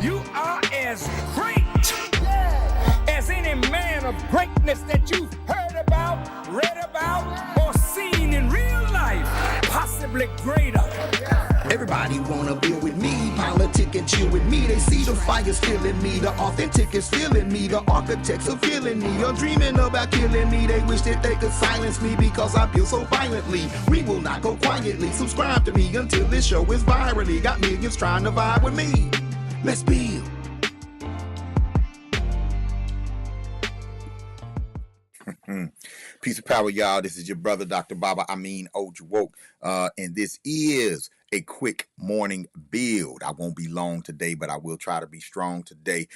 You are as great as any man of greatness that you've heard about, read about, or seen in real life. Possibly greater. Everybody wanna build with me, politic and chill with me. They see the fire still in me, the authentic is still in me. The architects are feeling me, you're dreaming about killing me. They wish that they could silence me because I feel so violently. We will not go quietly, subscribe to me until this show is virally. Got millions trying to vibe with me. Let's build. Peace of power, y'all. This is your brother, Dr. Baba Amin Ojuwoke, and this is a quick morning build. I won't be long today, but I will try to be strong today.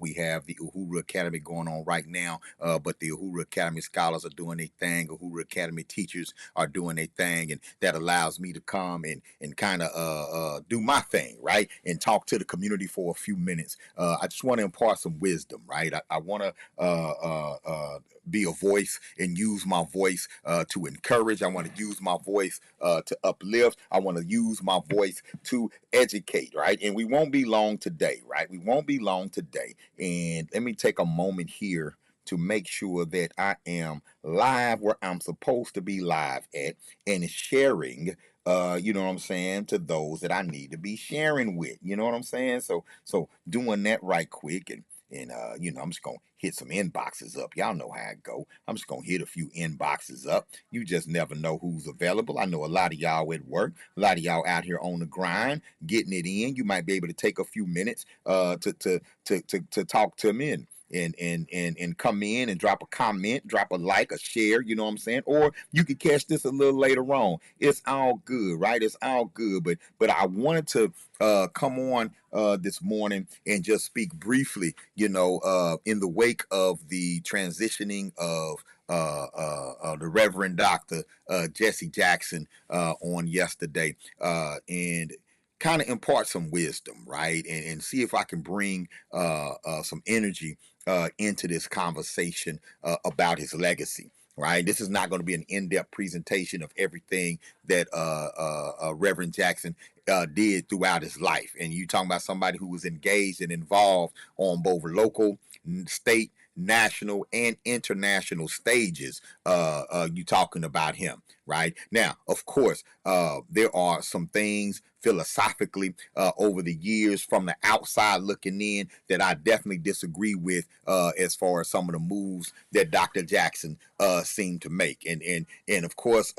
We have the Uhuru Academy going on right now, but the Uhuru Academy scholars are doing their thing. Uhuru Academy teachers are doing their thing, and that allows me to come and kind of do my thing, right, and talk to the community for a few minutes. I just want to impart some wisdom, right? I want to be a voice and use my voice to encourage. I want to use my voice to uplift. I want to use my voice to educate, right? And we won't be long today, right? We won't be long today. And let me take a moment here to make sure that I am live where I'm supposed to be live at and sharing, you know what I'm saying, to those that I need to be sharing with. You know what I'm saying? So doing that right quick, and you know, I'm just gonna hit some inboxes up. Y'all know how it go. I'm just gonna hit a few inboxes up. You just never know who's available. I know a lot of y'all at work, a lot of y'all out here on the grind, getting it in. You might be able to take a few minutes to talk to me and come in and drop a comment, drop a like, a share, you know what I'm saying? Or you could catch this a little later on. It's all good, right? It's all good. But I wanted to come on this morning and just speak briefly, you know, in the wake of the transitioning of the Reverend Dr. Jesse Jackson on yesterday, and kind of impart some wisdom, right? And see if I can bring some energy into this conversation about his legacy. Right. This is not going to be an in-depth presentation of everything that Reverend Jackson did throughout his life. And you talking about somebody who was engaged and involved on both local, state, national, and international stages. You talking about him, right? Now, of course, there are some things philosophically over the years from the outside looking in that I definitely disagree with as far as some of the moves that Dr. Jackson seemed to make. And of course,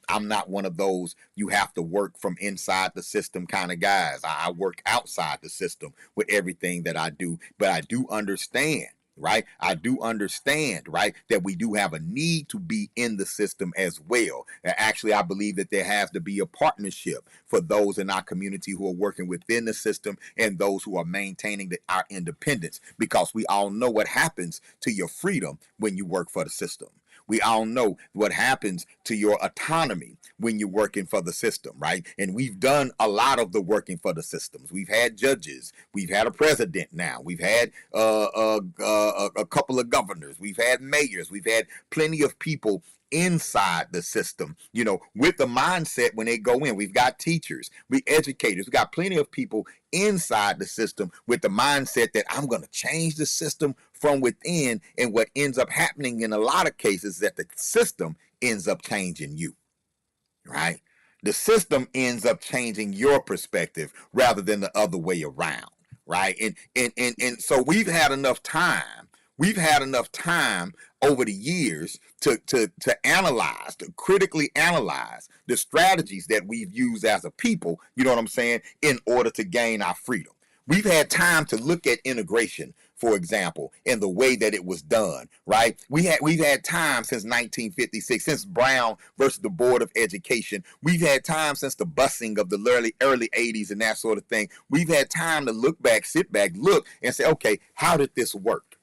I'm not one of those you have to work from inside the system kind of guys. I work outside the system with everything that I do, but I do understand. Right. I do understand, right, that we do have a need to be in the system as well. Actually, I believe that there has to be a partnership for those in our community who are working within the system and those who are maintaining our independence, because we all know what happens to your freedom when you work for the system. We all know what happens to your autonomy when you're working for the system, right? And we've done a lot of the working for the systems. We've had judges. We've had a president now. We've had a couple of governors. We've had mayors. We've had plenty of people inside the system, you know, with the mindset when they go in. We've got teachers, we educators, we got plenty of people inside the system with the mindset that I'm going to change the system from within. And what ends up happening in a lot of cases is that the system ends up changing you, right? The system ends up changing your perspective rather than the other way around, right? And so we've had enough time. We've had enough time over the years to analyze, to critically analyze the strategies that we've used as a people, you know what I'm saying, in order to gain our freedom. We've had time to look at integration, for example, and the way that it was done, right? We've had time since 1956, since Brown versus the Board of Education. We've had time since the busing of the early 80s and that sort of thing. We've had time to look back, sit back, look, and say, okay, how did this work?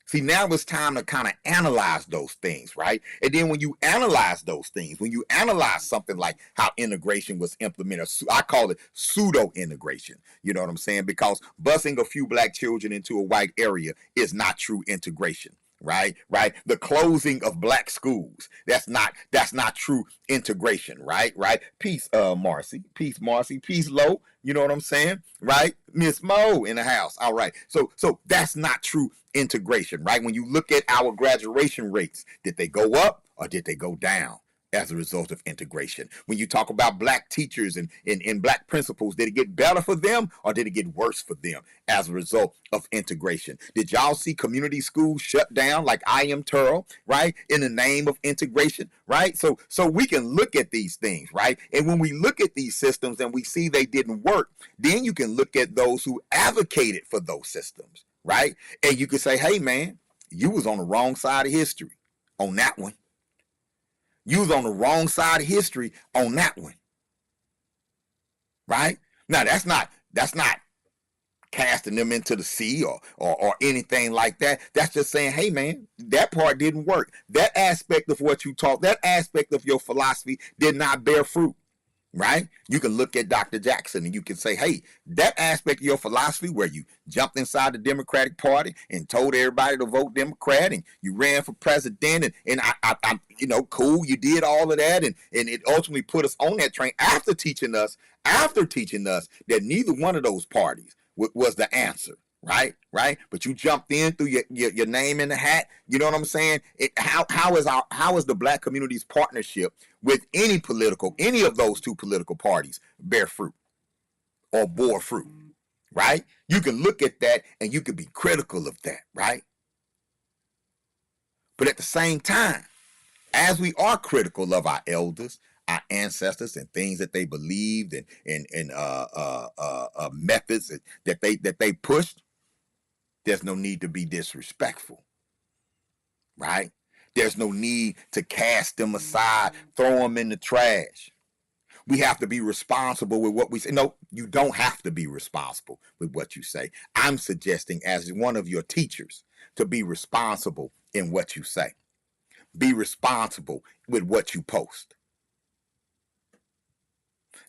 See, now it's time to kind of analyze those things, right? And then when you analyze those things, when you analyze something like how integration was implemented, I call it pseudo-integration, you know what I'm saying? Because busing a few black children into a white area is not true integration. right? The closing of black schools. That's not true integration, right? Peace, Marcy. Peace, Marcy. Peace, Low. You know what I'm saying, right? Miss Mo in the house. All right. So that's not true integration, right? When you look at our graduation rates, did they go up or did they go down? As a result of integration. When you talk about black teachers and black principals, did it get better for them or did it get worse for them as a result of integration? Did y'all see community schools shut down like I Am Turl, right? In the name of integration, right? So we can look at these things, right? And when we look at these systems and we see they didn't work, then you can look at those who advocated for those systems, right? And you can say, hey man, you was on the wrong side of history on that one. You was on the wrong side of history on that one. Right? Now that's not casting them into the sea or anything like that. That's just saying, hey man, that part didn't work. That aspect of what you taught, that aspect of your philosophy did not bear fruit. Right? You can look at Dr. Jackson and you can say, hey, that aspect of your philosophy where you jumped inside the Democratic Party and told everybody to vote Democrat and you ran for president and I cool, you did all of that and it ultimately put us on that train after teaching us that neither one of those parties was the answer. Right? But you jumped in through your name in the hat. You know what I'm saying? How is the black community's partnership with any of those two political parties bear fruit or bore fruit? Right? You can look at that and you can be critical of that, right? But at the same time, as we are critical of our elders, our ancestors, and things that they believed and methods that they pushed, there's no need to be disrespectful, right? There's no need to cast them aside, throw them in the trash. We have to be responsible with what we say. No, you don't have to be responsible with what you say. I'm suggesting as one of your teachers to be responsible in what you say. Be responsible with what you post.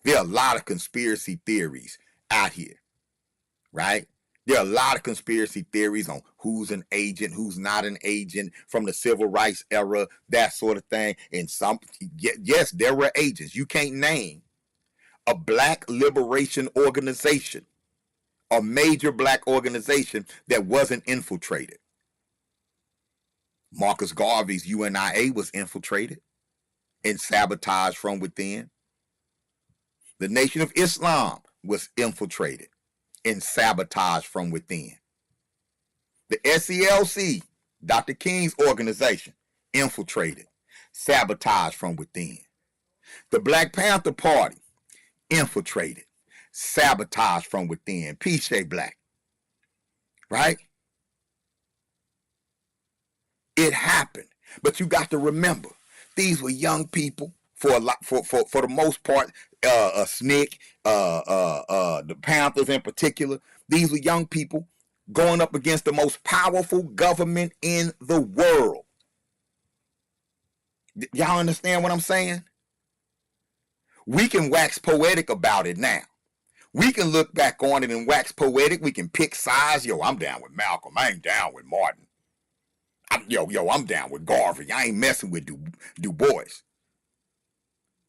There are a lot of conspiracy theories out here, right? There are a lot of conspiracy theories on who's an agent, who's not an agent from the civil rights era, that sort of thing. And yes, there were agents. You can't name a black liberation organization, a major black organization that wasn't infiltrated. Marcus Garvey's UNIA was infiltrated and sabotaged from within. The Nation of Islam was infiltrated and sabotage from within. The SELC, Dr. King's organization, infiltrated, sabotage from within. The Black Panther Party, infiltrated, sabotage from within. Peace, Black. Right? It happened. But you got to remember, these were young people for the most part. SNCC, the Panthers in particular, these were young people going up against the most powerful government in the world. Y'all understand what I'm saying? We can wax poetic about it now. We can look back on it and wax poetic. We can pick sides. Yo, I'm down with Malcolm. I ain't down with Martin. I'm down with Garvey. I ain't messing with Du Bois.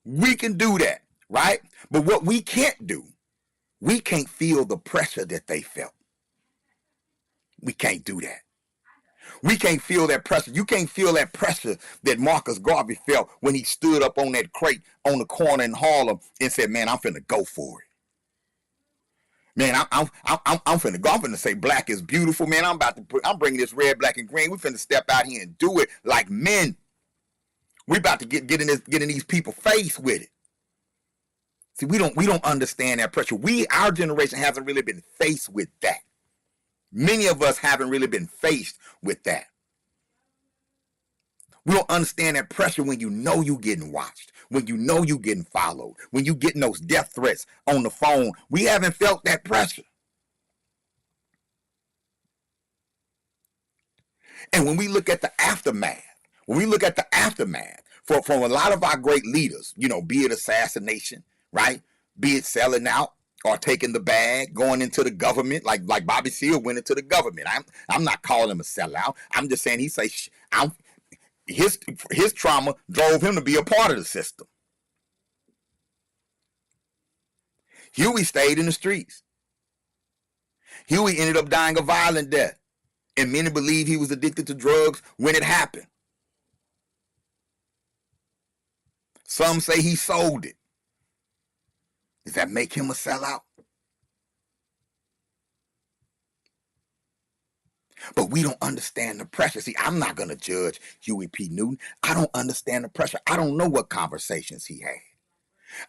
We can do that, right? But what we can't do, we can't feel the pressure that they felt. We can't do that. We can't feel that pressure. You can't feel that pressure that Marcus Garvey felt when he stood up on that crate on the corner in Harlem and said, man, I'm finna go for it. Man, I'm finna go. I'm finna say black is beautiful. Man, I'm bringing this red, black, and green. We finna step out here and do it like men. We about to get in these people face with it. See, we don't understand that pressure. Our generation hasn't really been faced with that. Many of us haven't really been faced with that. We don't understand that pressure when you know you're getting watched, when you know you're getting followed, when you're getting those death threats on the phone. We haven't felt that pressure. And when we look at the aftermath, from a lot of our great leaders, be it assassination, right? Be it selling out, or taking the bag, going into the government, like Bobby Seale went into the government. I'm not calling him a sellout. I'm just saying his trauma drove him to be a part of the system. Huey stayed in the streets. Huey ended up dying a violent death, and many believe he was addicted to drugs when it happened. Some say he sold it. Does that make him a sellout? But we don't understand the pressure. See, I'm not going to judge Huey P. Newton. I don't understand the pressure. I don't know what conversations he had.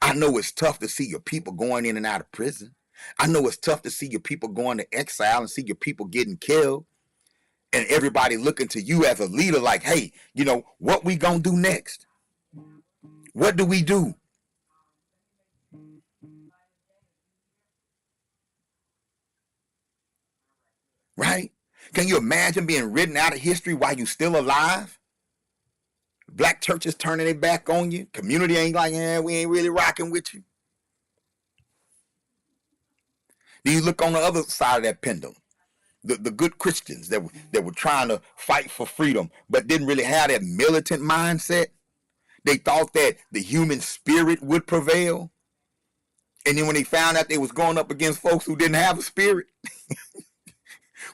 I know it's tough to see your people going in and out of prison. I know it's tough to see your people going to exile and see your people getting killed. And everybody looking to you as a leader like, hey, you know, what we going to do next? What do we do? Right? Can you imagine being written out of history while you still alive? Black churches turning their back on you. Community ain't like, we ain't really rocking with you. Then you look on the other side of that pendulum. The good Christians that were trying to fight for freedom, but didn't really have that militant mindset. They thought that the human spirit would prevail. And then when they found out they was going up against folks who didn't have a spirit,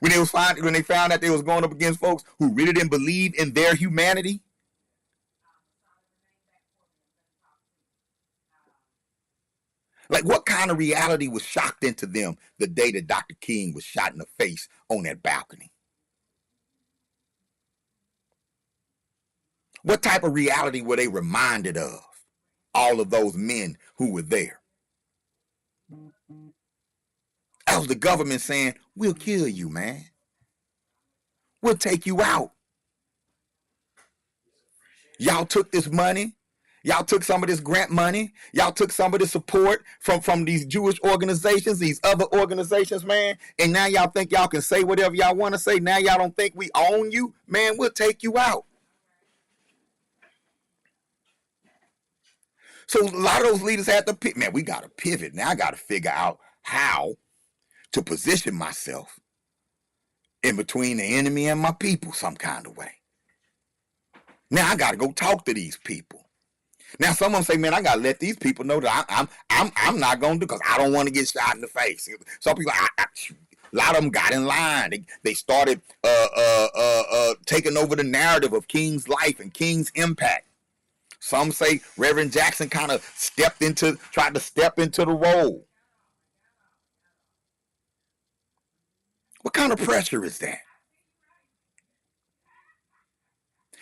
when they found out they was going up against folks who really didn't believe in their humanity, like what kind of reality was shocked into them the day that Dr. King was shot in the face on that balcony? What type of reality were they reminded of? All of those men who were there. That was the government saying, we'll kill you, man. We'll take you out. Y'all took this money. Y'all took some of this grant money. Y'all took some of the support from these Jewish organizations, these other organizations, man. And now y'all think y'all can say whatever y'all want to say. Now y'all don't think we own you. Man, we'll take you out. So a lot of those leaders had to pick, man, we got to pivot. Now I got to figure out how to position myself in between the enemy and my people some kind of way. Now I got to go talk to these people. Now some of them say, man, I got to let these people know that I'm not going to do, because I don't want to get shot in the face. Some people, a lot of them got in line. They started taking over the narrative of King's life and King's impact. Some say Reverend Jackson kind of tried to step into the role. What kind of pressure is that?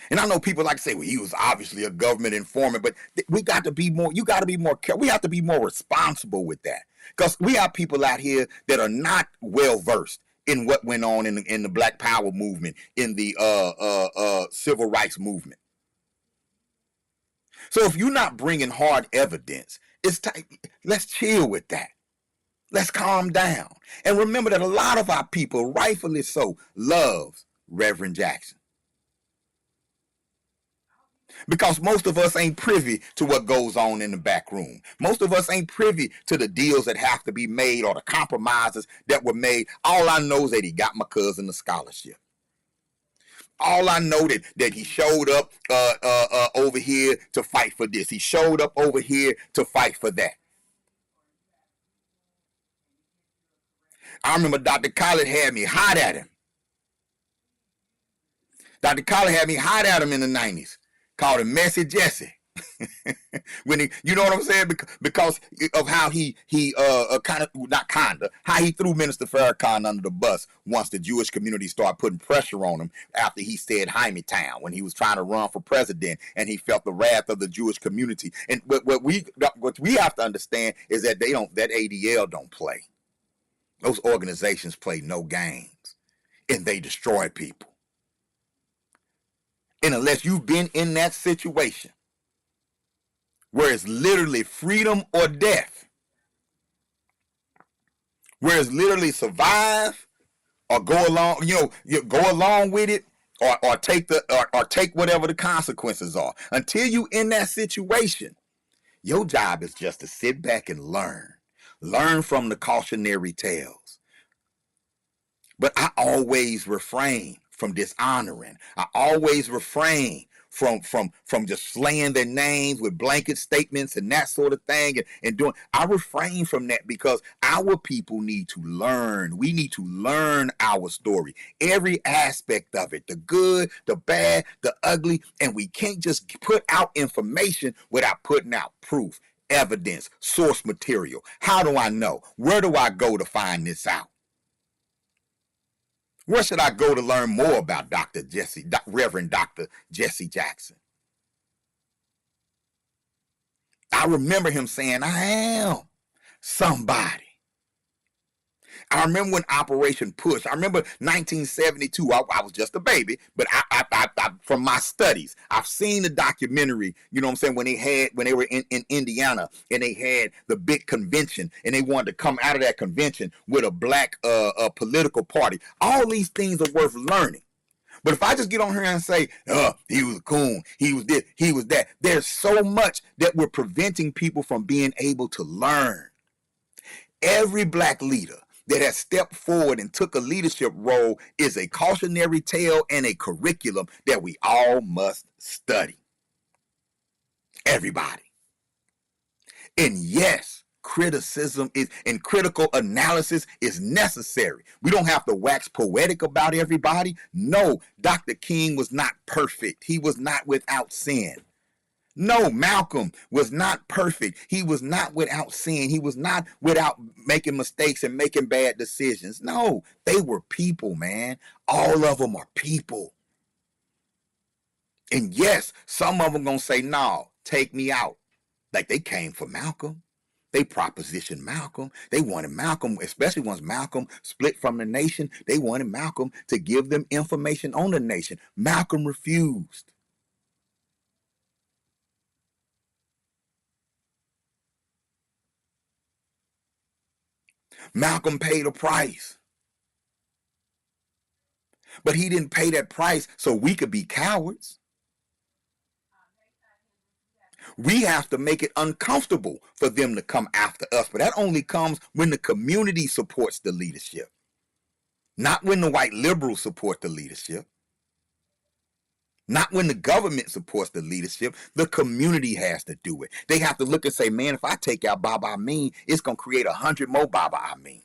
And I know people like to say, well, he was obviously a government informant, but we got to be more, you got to be more careful. We have to be more responsible with that. Because we have people out here that are not well versed in what went on in the Black Power movement, in the civil rights movement. So if you're not bringing hard evidence, let's chill with that. Let's calm down. And remember that a lot of our people, rightfully so, loves Reverend Jackson. Because most of us ain't privy to what goes on in the back room. Most of us ain't privy to the deals that have to be made or the compromises that were made. All I know is that he got my cousin a scholarship. All I know that he showed up over here to fight for this. He showed up over here to fight for that. I remember Dr. Khaled had me hot at him. Dr. Khaled had me hot at him in the 90s. Called him Messy Jesse. When he, you know what I'm saying? Because of how how he threw Minister Farrakhan under the bus once the Jewish community started putting pressure on him after he said Town when he was trying to run for president, and he felt the wrath of the Jewish community. And what we have to understand is that that ADL don't play. Those organizations play no games, and they destroy people. And unless you've been in that situation where it's literally freedom or death, where it's literally survive or go along, go along with it, or take whatever the consequences are. Until you in that situation, your job is just to sit back and learn. Learn from the cautionary tales. But I always refrain from dishonoring. I always refrain from just slaying their names with blanket statements and that sort of thing and doing. I refrain from that because our people need to learn. We need to learn our story, every aspect of it, the good, the bad, the ugly, and we can't just put out information without putting out proof, evidence, source material. How do I know? Where do I go to find this out? Where should I go to learn more about Reverend Dr. Jesse Jackson? I remember him saying, I am somebody. I remember when Operation Push. I remember 1972. I was just a baby, but I from my studies, I've seen the documentary. You know what I'm saying? When they were in Indiana and they had the big convention and they wanted to come out of that convention with a black political party. All these things are worth learning. But if I just get on here and say, he was a coon, he was this, he was that, there's so much that we're preventing people from being able to learn. Every black leader that has stepped forward and took a leadership role is a cautionary tale and a curriculum that we all must study. Everybody. And yes, criticism is and critical analysis is necessary. We don't have to wax poetic about everybody. No, Dr. King was not perfect. He was not without sin. No, Malcolm was not perfect. He was not without sin. He was not without making mistakes and making bad decisions. No, they were people, man. All of them are people. And yes, some of them gonna say, no, take me out. Like they came for Malcolm. They propositioned Malcolm. They wanted Malcolm, especially once Malcolm split from the nation, they wanted Malcolm to give them information on the nation. Malcolm refused. Malcolm paid a price. But he didn't pay that price so we could be cowards. We have to make it uncomfortable for them to come after us. But that only comes when the community supports the leadership. Not when the white liberals support the leadership. Not when the government supports the leadership. The community has to do it. They have to look and say, man, if I take out Baba Amin, it's going to create 100 more Baba Amin.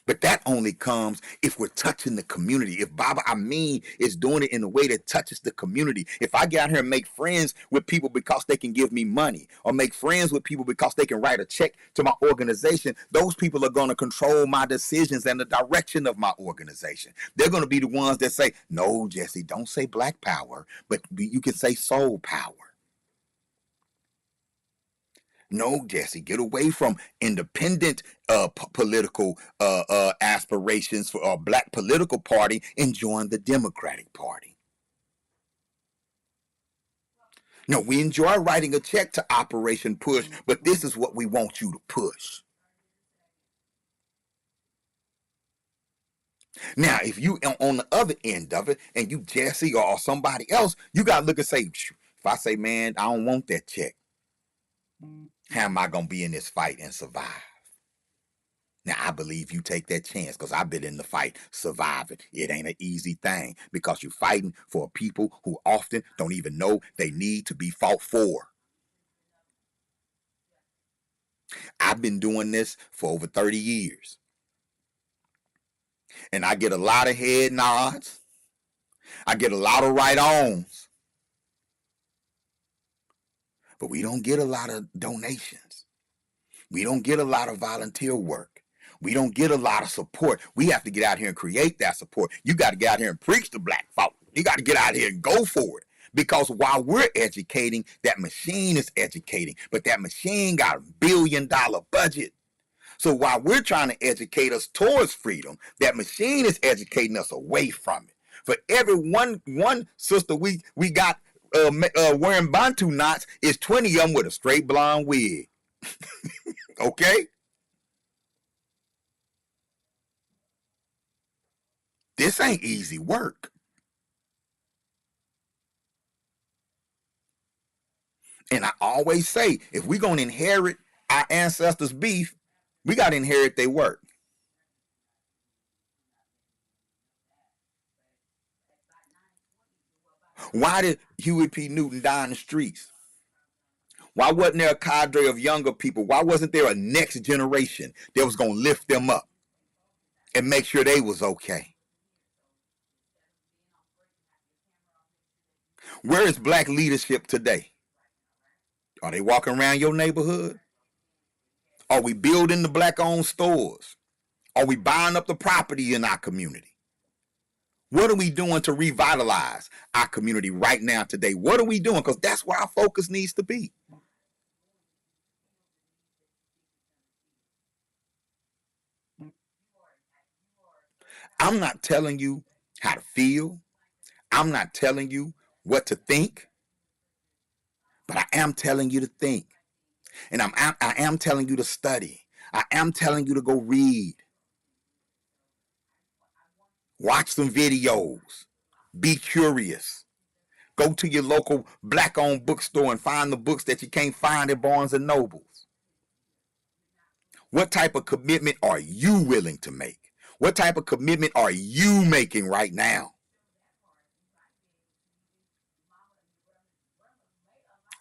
But that only comes if we're touching the community. If Baba Amin is doing it in a way that touches the community. If I get out here and make friends with people because they can give me money, or make friends with people because they can write a check to my organization, those people are going to control my decisions and the direction of my organization. They're going to be the ones that say, no, Jesse, don't say black power, but you can say soul power. No, Jesse, get away from independent political aspirations for a black political party and join the Democratic Party. No, we enjoy writing a check to Operation Push, but this is what we want you to push. Now, if you on the other end of it and you Jesse or somebody else, you got to look and say, if I say, man, I don't want that check, how am I going to be in this fight and survive? Now, I believe you take that chance because I've been in the fight surviving. It ain't an easy thing because you're fighting for people who often don't even know they need to be fought for. I've been doing this for over 30 years. And I get a lot of head nods. I get a lot of right ons. But we don't get a lot of donations. We don't get a lot of volunteer work. We don't get a lot of support. We have to get out here and create that support. You got to get out here and preach to black folk. You got to get out here and go for it. Because while we're educating, that machine is educating. But that machine got $1 billion budget. So while we're trying to educate us towards freedom, that machine is educating us away from it. For every one sister we got wearing Bantu knots, is 20 of them with a straight blonde wig. Okay? This ain't easy work. And I always say, if we're going to inherit Our ancestors' beef, we got to inherit their work. Why did Huey P. Newton die in the streets? Why wasn't there a cadre of younger people? Why wasn't there a next generation that was going to lift them up and make sure they was okay? Where is black leadership today? Are they walking around your neighborhood? Are we building the black-owned stores? Are we buying up the property in our community? What are we doing to revitalize our community right now today? What are we doing? Because that's where our focus needs to be. I'm not telling you how to feel. I'm not telling you what to think, but I am telling you to think. And I am telling you to study. I am telling you to go read. Watch some videos. Be curious. Go to your local black-owned bookstore and find the books that you can't find at Barnes and Nobles. What type of commitment are you willing to make? What type of commitment are you making right now?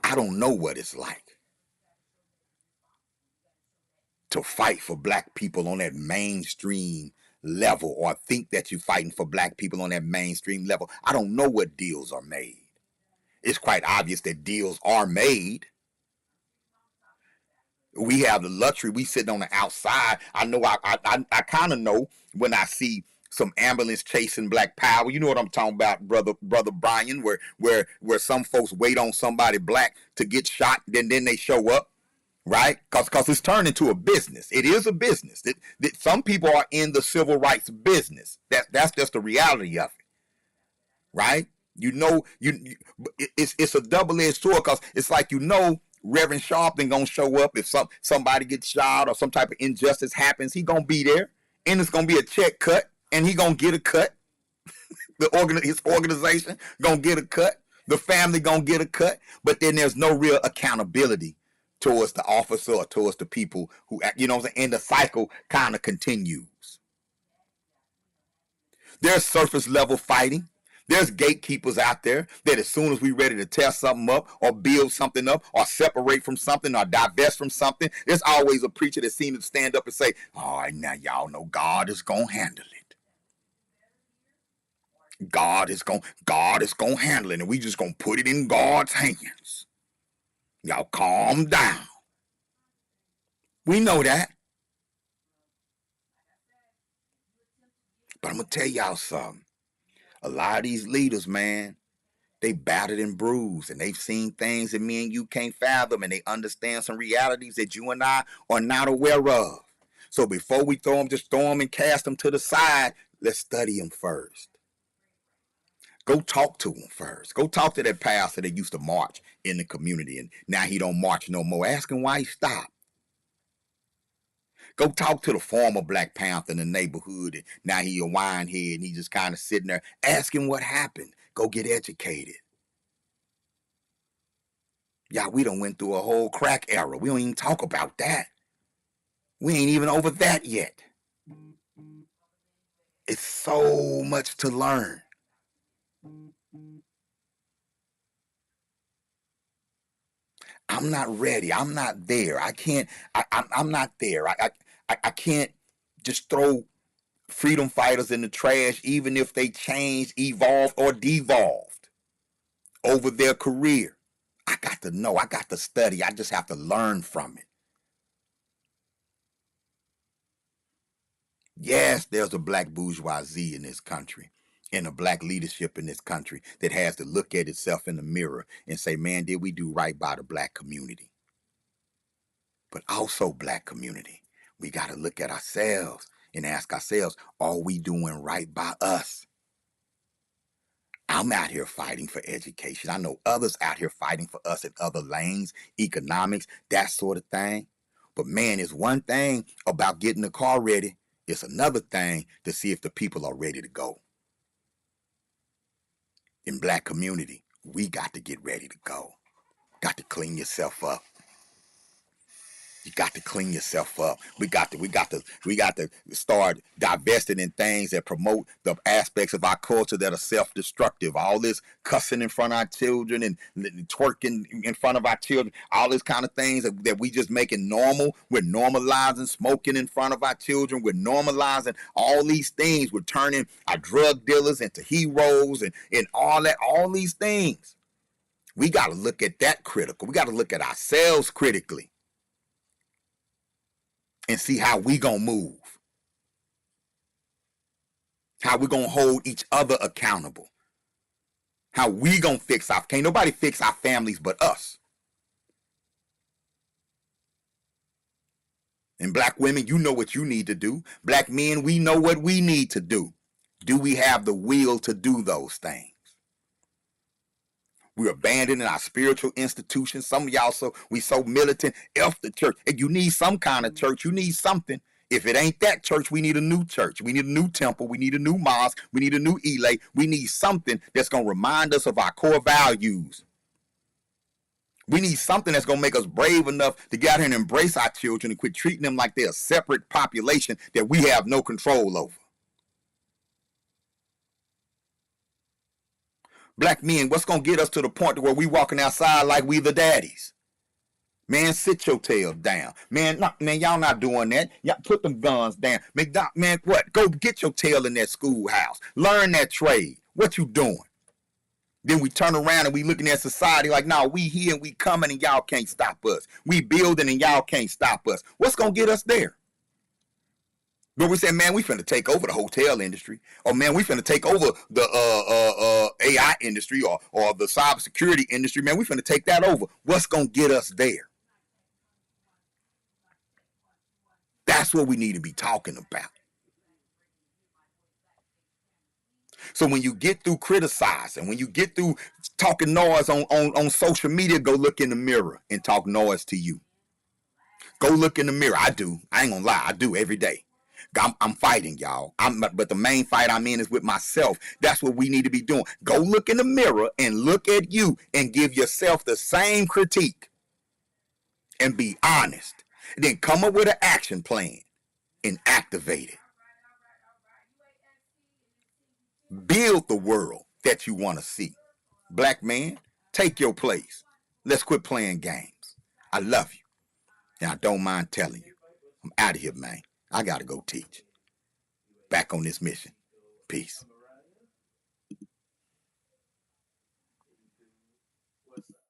I don't know what it's like to fight for black people on that mainstream level, or think that you're fighting for black people on that mainstream level. I don't know what deals are made. It's quite obvious that deals are made. We have the luxury. We sitting on the outside. I know. I kind of know when I see some ambulance chasing black power. You know what I'm talking about, brother Brian. Where some folks wait on somebody black to get shot, then they show up, right? Because it's turned into a business. It is a business. That some people are in the civil rights business. That's just the reality of it, right? It's a double-edged sword, because it's like, Reverend Sharpton gonna show up if somebody gets shot or some type of injustice happens. He gonna be there, and it's gonna be a check cut, and he gonna get a cut. His organization gonna get a cut. The family gonna get a cut. But then there's no real accountability towards the officer or towards the people who, and the cycle kind of continues. There's surface level fighting. There's gatekeepers out there that as soon as we're ready to tear something up or build something up or separate from something or divest from something, there's always a preacher that seems to stand up and say, all right, now y'all know God is going to handle it. God is going to handle it, and we just going to put it in God's hands. Y'all calm down. We know that. But I'm going to tell y'all something. A lot of these leaders, man, they battered and bruised, and they've seen things that me and you can't fathom, and they understand some realities that you and I are not aware of. So before we just throw them and cast them to the side, let's study them first. Go talk to them first. Go talk to that pastor that used to march in the community, and now he don't march no more. Ask him why he stopped. Go talk to the former Black Panther in the neighborhood, and now he a winehead, and he just kind of sitting there. Ask him what happened. Go get educated. Yeah, we done went through a whole crack era. We don't even talk about that. We ain't even over that yet. It's so much to learn. I'm not ready. I'm not there. I can't. I'm not there. I can't just throw freedom fighters in the trash, even if they changed, evolved, or devolved over their career. I got to know. I got to study. I just have to learn from it. Yes, there's a black bourgeoisie in this country and a black leadership in this country that has to look at itself in the mirror and say, man, did we do right by the black community? But also, black community, we got to look at ourselves and ask ourselves, are we doing right by us? I'm out here fighting for education. I know others out here fighting for us in other lanes, economics, that sort of thing. But man, it's one thing about getting the car ready. It's another thing to see if the people are ready to go. In black community, we got to get ready to go. Got to clean yourself up. You got to clean yourself up. We got to start divesting in things that promote the aspects of our culture that are self-destructive. All this cussing in front of our children and twerking in front of our children, all this kind of things that we just making normal. We're normalizing smoking in front of our children. We're normalizing all these things. We're turning our drug dealers into heroes and all that, all these things. We got to look at that critical. We got to look at ourselves critically and see how we gonna move, how we gonna hold each other accountable, how we gonna fix our, can't nobody fix our families but us. And black women, you know what you need to do. Black men, we know what we need to do. Do we have the will to do those things? We're abandoning our spiritual institutions. Some of y'all we so militant. F the church. And you need some kind of church. You need something. If it ain't that church, we need a new church. We need a new temple. We need a new mosque. We need a new elay. We need something that's going to remind us of our core values. We need something that's going to make us brave enough to get out here and embrace our children and quit treating them like they're a separate population that we have no control over. Black men, what's going to get us to the point where we walking outside like we the daddies? Man, sit your tail down. Man, y'all not doing that. Y'all put them guns down. Man, what? Go get your tail in that schoolhouse. Learn that trade. What you doing? Then we turn around and we looking at society like, nah, we here and we coming and y'all can't stop us. We building and y'all can't stop us. What's going to get us there? But we say, man, we finna take over the hotel industry. Or, man, we finna take over the AI industry or the cybersecurity industry. Man, we finna take that over. What's going to get us there? That's what we need to be talking about. So when you get through criticizing, when you get through talking noise on social media, go look in the mirror and talk noise to you. Go look in the mirror. I do. I ain't gonna lie. I do every day. I'm fighting, y'all. But the main fight I'm in is with myself. That's what we need to be doing. Go look in the mirror and look at you and give yourself the same critique and be honest. Then come up with an action plan and activate it. Build the world that you want to see. Black man, take your place. Let's quit playing games. I love you. And I don't mind telling you. I'm out of here, man. I got to go teach. Back on this mission. Peace.